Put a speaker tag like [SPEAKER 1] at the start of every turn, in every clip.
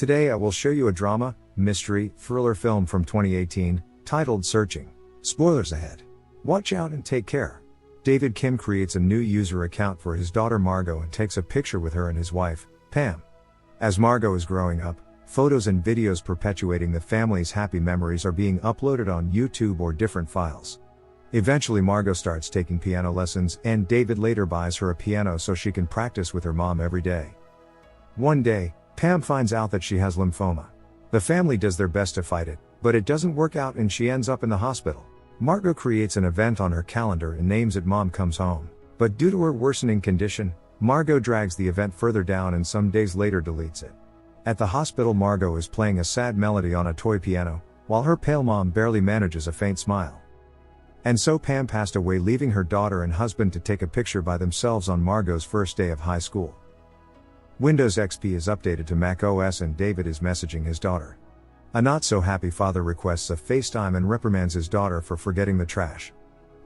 [SPEAKER 1] Today I will show you a drama, mystery, thriller film from 2018, titled Searching. Spoilers ahead. Watch out and take care. David Kim creates a new user account for his daughter Margot and takes a picture with her and his wife, Pam. As Margot is growing up, photos and videos perpetuating the family's happy memories are being uploaded on YouTube or different files. Eventually Margot starts taking piano lessons, and David later buys her a piano so she can practice with her mom every day. One day, Pam finds out that she has lymphoma. The family does their best to fight it, but it doesn't work out and she ends up in the hospital. Margot creates an event on her calendar and names it Mom Comes Home. But due to her worsening condition, Margot drags the event further down and some days later deletes it. At the hospital, Margot is playing a sad melody on a toy piano, while her pale mom barely manages a faint smile. And so Pam passed away, leaving her daughter and husband to take a picture by themselves on Margot's first day of high school. Windows XP is updated to Mac OS and David is messaging his daughter. A not-so-happy father requests a FaceTime and reprimands his daughter for forgetting the trash.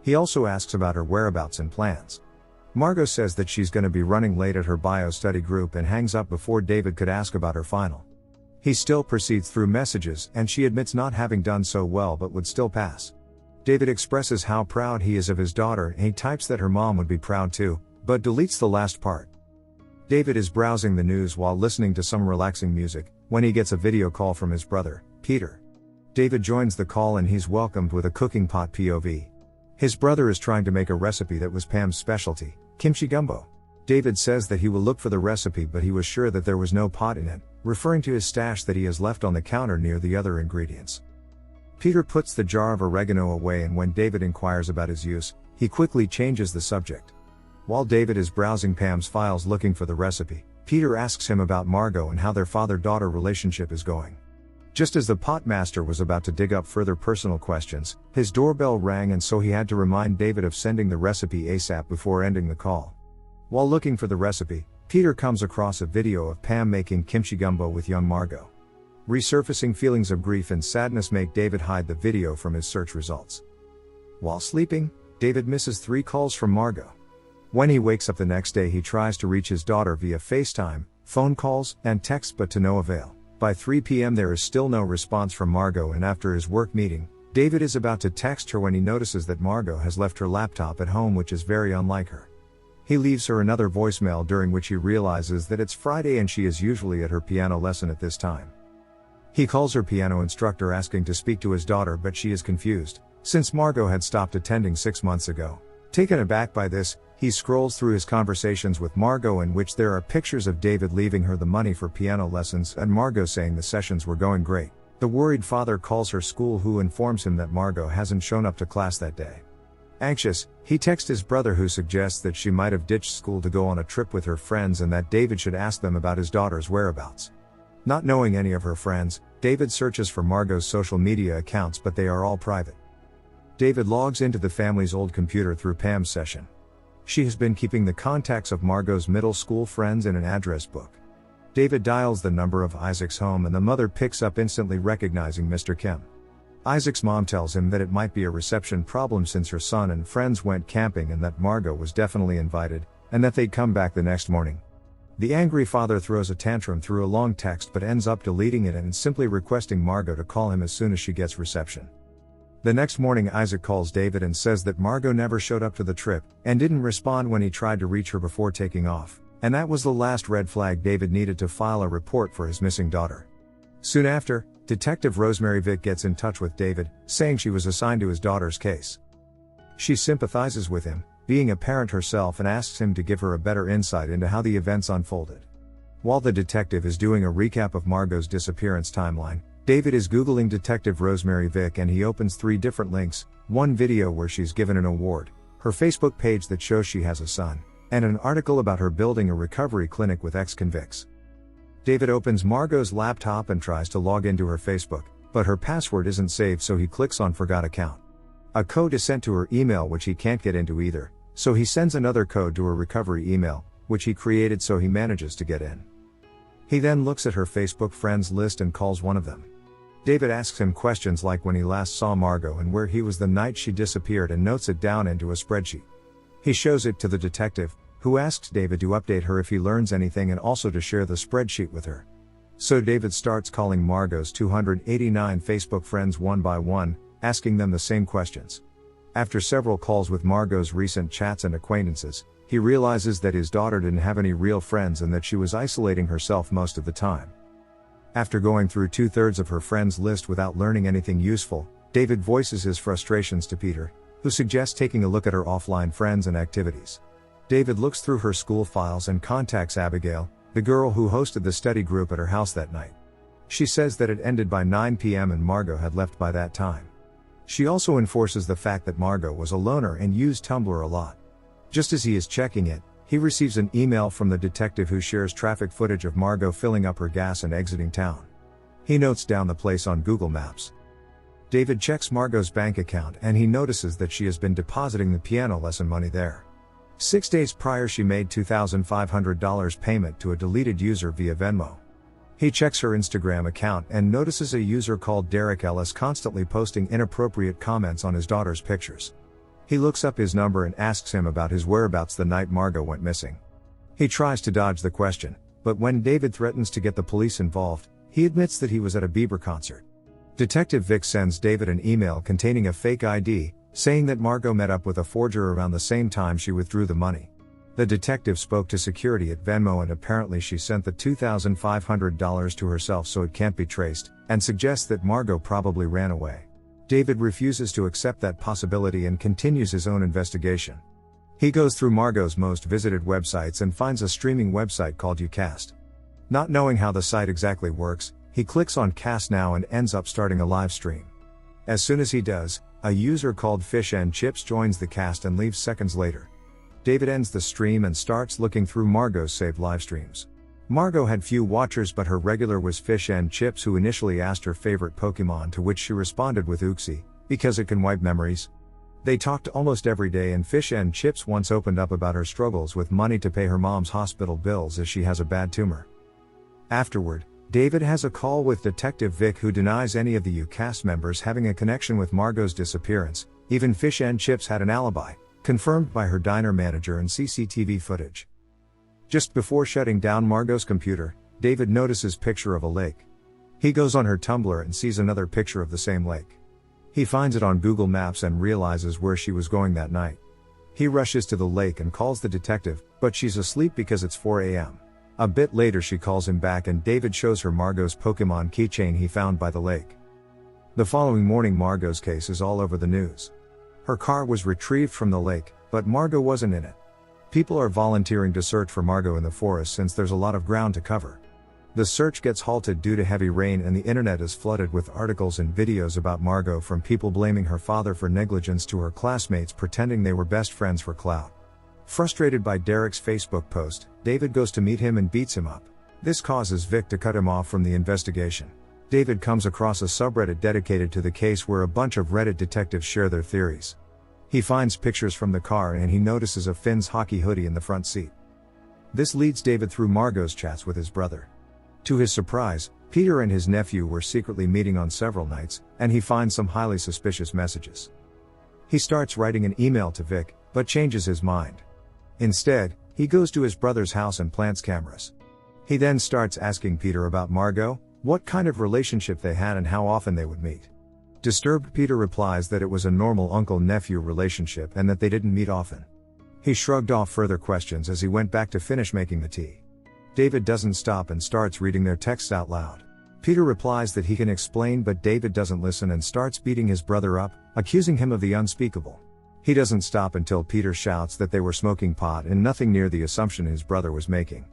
[SPEAKER 1] He also asks about her whereabouts and plans. Margot says that she's going to be running late at her bio study group and hangs up before David could ask about her final. He still proceeds through messages and she admits not having done so well but would still pass. David expresses how proud he is of his daughter and he types that her mom would be proud too, but deletes the last part. David is browsing the news while listening to some relaxing music, when he gets a video call from his brother, Peter. David joins the call and he's welcomed with a cooking pot POV. His brother is trying to make a recipe that was Pam's specialty, kimchi gumbo. David says that he will look for the recipe but he was sure that there was no pot in it, referring to his stash that he has left on the counter near the other ingredients. Peter puts the jar of oregano away and when David inquires about his use, he quickly changes the subject. While David is browsing Pam's files looking for the recipe, Peter asks him about Margot and how their father-daughter relationship is going. Just as the pot master was about to dig up further personal questions, his doorbell rang and so he had to remind David of sending the recipe ASAP before ending the call. While looking for the recipe, Peter comes across a video of Pam making kimchi gumbo with young Margot. Resurfacing feelings of grief and sadness make David hide the video from his search results. While sleeping, David misses 3 calls from Margot. When he wakes up the next day, he tries to reach his daughter via FaceTime, phone calls, and texts but to no avail. By 3 p.m. there is still no response from Margot, and after his work meeting, David is about to text her when he notices that Margot has left her laptop at home, which is very unlike her. He leaves her another voicemail during which he realizes that it's Friday and she is usually at her piano lesson at this time. He calls her piano instructor asking to speak to his daughter, but she is confused, since Margot had stopped attending 6 months ago. Taken aback by this, he scrolls through his conversations with Margot in which there are pictures of David leaving her the money for piano lessons and Margot saying the sessions were going great. The worried father calls her school, who informs him that Margot hasn't shown up to class that day. Anxious, he texts his brother, who suggests that she might have ditched school to go on a trip with her friends and that David should ask them about his daughter's whereabouts. Not knowing any of her friends, David searches for Margot's social media accounts but they are all private. David logs into the family's old computer through Pam's session. She has been keeping the contacts of Margot's middle school friends in an address book. David dials the number of Isaac's home and the mother picks up, instantly recognizing Mr. Kim. Isaac's mom tells him that it might be a reception problem since her son and friends went camping and that Margot was definitely invited, and that they'd come back the next morning. The angry father throws a tantrum through a long text but ends up deleting it and simply requesting Margot to call him as soon as she gets reception. The next morning Isaac calls David and says that Margot never showed up to the trip, and didn't respond when he tried to reach her before taking off, and that was the last red flag David needed to file a report for his missing daughter. Soon after, Detective Rosemary Vick gets in touch with David, saying she was assigned to his daughter's case. She sympathizes with him, being a parent herself, and asks him to give her a better insight into how the events unfolded. While the detective is doing a recap of Margot's disappearance timeline, David is Googling Detective Rosemary Vick and he opens 3 different links, one video where she's given an award, her Facebook page that shows she has a son, and an article about her building a recovery clinic with ex-convicts. David opens Margot's laptop and tries to log into her Facebook, but her password isn't saved, so he clicks on Forgot Account. A code is sent to her email which he can't get into either, so he sends another code to her recovery email, which he created, so he manages to get in. He then looks at her Facebook friends list and calls one of them. David asks him questions like when he last saw Margot and where he was the night she disappeared, and notes it down into a spreadsheet. He shows it to the detective, who asks David to update her if he learns anything and also to share the spreadsheet with her. So David starts calling Margot's 289 Facebook friends one by one, asking them the same questions. After several calls with Margot's recent chats and acquaintances, he realizes that his daughter didn't have any real friends and that she was isolating herself most of the time. After going through 2/3 of her friends list without learning anything useful, David voices his frustrations to Peter, who suggests taking a look at her offline friends and activities. David looks through her school files and contacts Abigail, the girl who hosted the study group at her house that night. She says that it ended by 9 p.m. and Margot had left by that time. She also enforces the fact that Margot was a loner and used Tumblr a lot. Just as he is checking it, he receives an email from the detective who shares traffic footage of Margot filling up her gas and exiting town. He notes down the place on Google Maps. David checks Margot's bank account and he notices that she has been depositing the piano lesson money there. 6 days prior she made $2,500 payment to a deleted user via Venmo. He checks her Instagram account and notices a user called Derek Ellis constantly posting inappropriate comments on his daughter's pictures. He looks up his number and asks him about his whereabouts the night Margot went missing. He tries to dodge the question, but when David threatens to get the police involved, he admits that he was at a Bieber concert. Detective Vic sends David an email containing a fake ID, saying that Margot met up with a forger around the same time she withdrew the money. The detective spoke to security at Venmo and apparently she sent the $2,500 to herself so it can't be traced, and suggests that Margot probably ran away. David refuses to accept that possibility and continues his own investigation. He goes through Margot's most visited websites and finds a streaming website called Ucast. Not knowing how the site exactly works, he clicks on Cast Now and ends up starting a live stream. As soon as he does, a user called Fish and Chips joins the cast and leaves seconds later. David ends the stream and starts looking through Margot's saved live streams. Margot had few watchers, but her regular was Fish and Chips, who initially asked her favorite Pokemon, to which she responded with Uxie, because it can wipe memories. They talked almost every day, and Fish and Chips once opened up about her struggles with money to pay her mom's hospital bills as she has a bad tumor. Afterward, David has a call with Detective Vic, who denies any of the Ucast members having a connection with Margot's disappearance. Even Fish and Chips had an alibi, confirmed by her diner manager and CCTV footage. Just before shutting down Margot's computer, David notices a picture of a lake. He goes on her Tumblr and sees another picture of the same lake. He finds it on Google Maps and realizes where she was going that night. He rushes to the lake and calls the detective, but she's asleep because it's 4 a.m. A bit later she calls him back and David shows her Margot's Pokemon keychain he found by the lake. The following morning Margot's case is all over the news. Her car was retrieved from the lake, but Margot wasn't in it. People are volunteering to search for Margot in the forest since there's a lot of ground to cover. The search gets halted due to heavy rain and the internet is flooded with articles and videos about Margot, from people blaming her father for negligence to her classmates pretending they were best friends for clout. Frustrated by Derek's Facebook post, David goes to meet him and beats him up. This causes Vic to cut him off from the investigation. David comes across a subreddit dedicated to the case where a bunch of Reddit detectives share their theories. He finds pictures from the car and he notices a Finn's hockey hoodie in the front seat. This leads David through Margot's chats with his brother. To his surprise, Peter and his nephew were secretly meeting on several nights, and he finds some highly suspicious messages. He starts writing an email to Vic, but changes his mind. Instead, he goes to his brother's house and plants cameras. He then starts asking Peter about Margot, what kind of relationship they had and how often they would meet. Disturbed Peter replies that it was a normal uncle-nephew relationship and that they didn't meet often. He shrugged off further questions as he went back to finish making the tea. David doesn't stop and starts reading their texts out loud. Peter replies that he can explain, but David doesn't listen and starts beating his brother up, accusing him of the unspeakable. He doesn't stop until Peter shouts that they were smoking pot and nothing near the assumption his brother was making.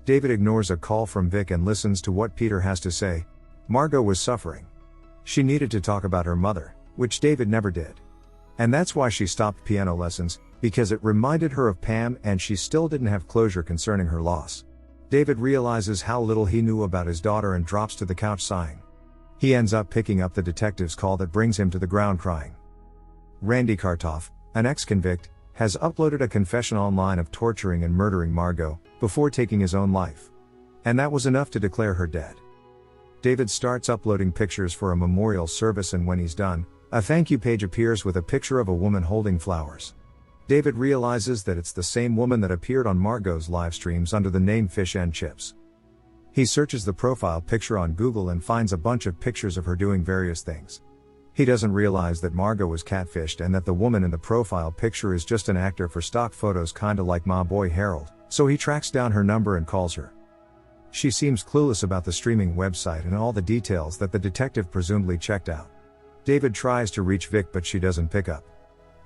[SPEAKER 1] David ignores a call from Vic and listens to what Peter has to say. Margot was suffering. She needed to talk about her mother, which David never did. And that's why she stopped piano lessons, because it reminded her of Pam and she still didn't have closure concerning her loss. David realizes how little he knew about his daughter and drops to the couch sighing. He ends up picking up the detective's call that brings him to the ground crying. Randy Kartoff, an ex-convict, has uploaded a confession online of torturing and murdering Margot, before taking his own life. And that was enough to declare her dead. David starts uploading pictures for a memorial service, and when he's done, a thank you page appears with a picture of a woman holding flowers. David realizes that it's the same woman that appeared on Margot's live streams under the name Fish and Chips. He searches the profile picture on Google and finds a bunch of pictures of her doing various things. He doesn't realize that Margot was catfished and that the woman in the profile picture is just an actor for stock photos, kinda like my boy Harold, so he tracks down her number and calls her. She seems clueless about the streaming website and all the details that the detective presumably checked out. David tries to reach Vic, but she doesn't pick up.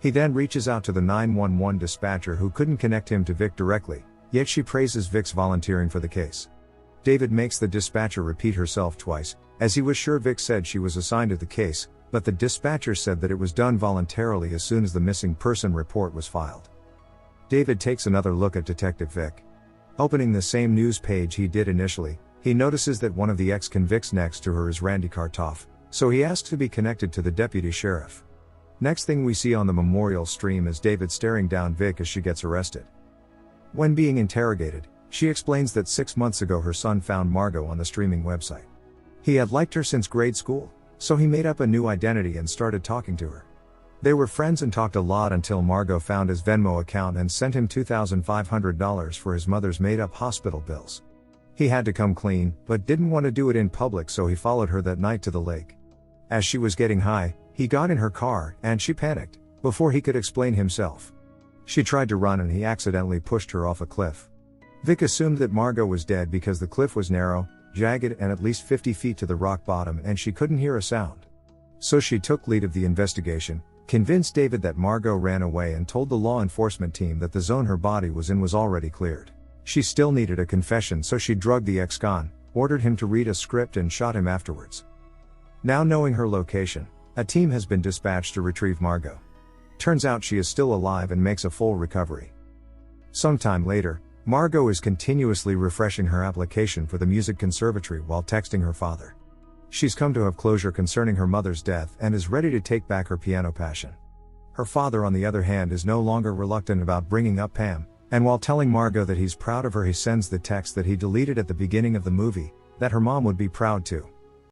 [SPEAKER 1] He then reaches out to the 911 dispatcher, who couldn't connect him to Vic directly, yet she praises Vic's volunteering for the case. David makes the dispatcher repeat herself twice, as he was sure Vic said she was assigned to the case, but the dispatcher said that it was done voluntarily as soon as the missing person report was filed. David takes another look at Detective Vic. Opening the same news page he did initially, he notices that one of the ex-convicts next to her is Randy Kartoff, so he asks to be connected to the deputy sheriff. Next thing we see on the memorial stream is David staring down Vic as she gets arrested. When being interrogated, she explains that 6 months ago her son found Margot on the streaming website. He had liked her since grade school, so he made up a new identity and started talking to her. They were friends and talked a lot until Margot found his Venmo account and sent him $2,500 for his mother's made-up hospital bills. He had to come clean, but didn't want to do it in public, so he followed her that night to the lake. As she was getting high, he got in her car, and she panicked, before he could explain himself. She tried to run and he accidentally pushed her off a cliff. Vic assumed that Margot was dead because the cliff was narrow, jagged and at least 50 feet to the rock bottom, and she couldn't hear a sound. So she took lead of the investigation, convinced David that Margot ran away, and told the law enforcement team that the zone her body was in was already cleared. She still needed a confession, so she drugged the ex-con, ordered him to read a script and shot him afterwards. Now knowing her location, a team has been dispatched to retrieve Margot. Turns out she is still alive and makes a full recovery. Sometime later, Margot is continuously refreshing her application for the music conservatory while texting her father. She's come to have closure concerning her mother's death and is ready to take back her piano passion. Her father, on the other hand, is no longer reluctant about bringing up Pam, and while telling Margot that he's proud of her, he sends the text that he deleted at the beginning of the movie, that her mom would be proud too.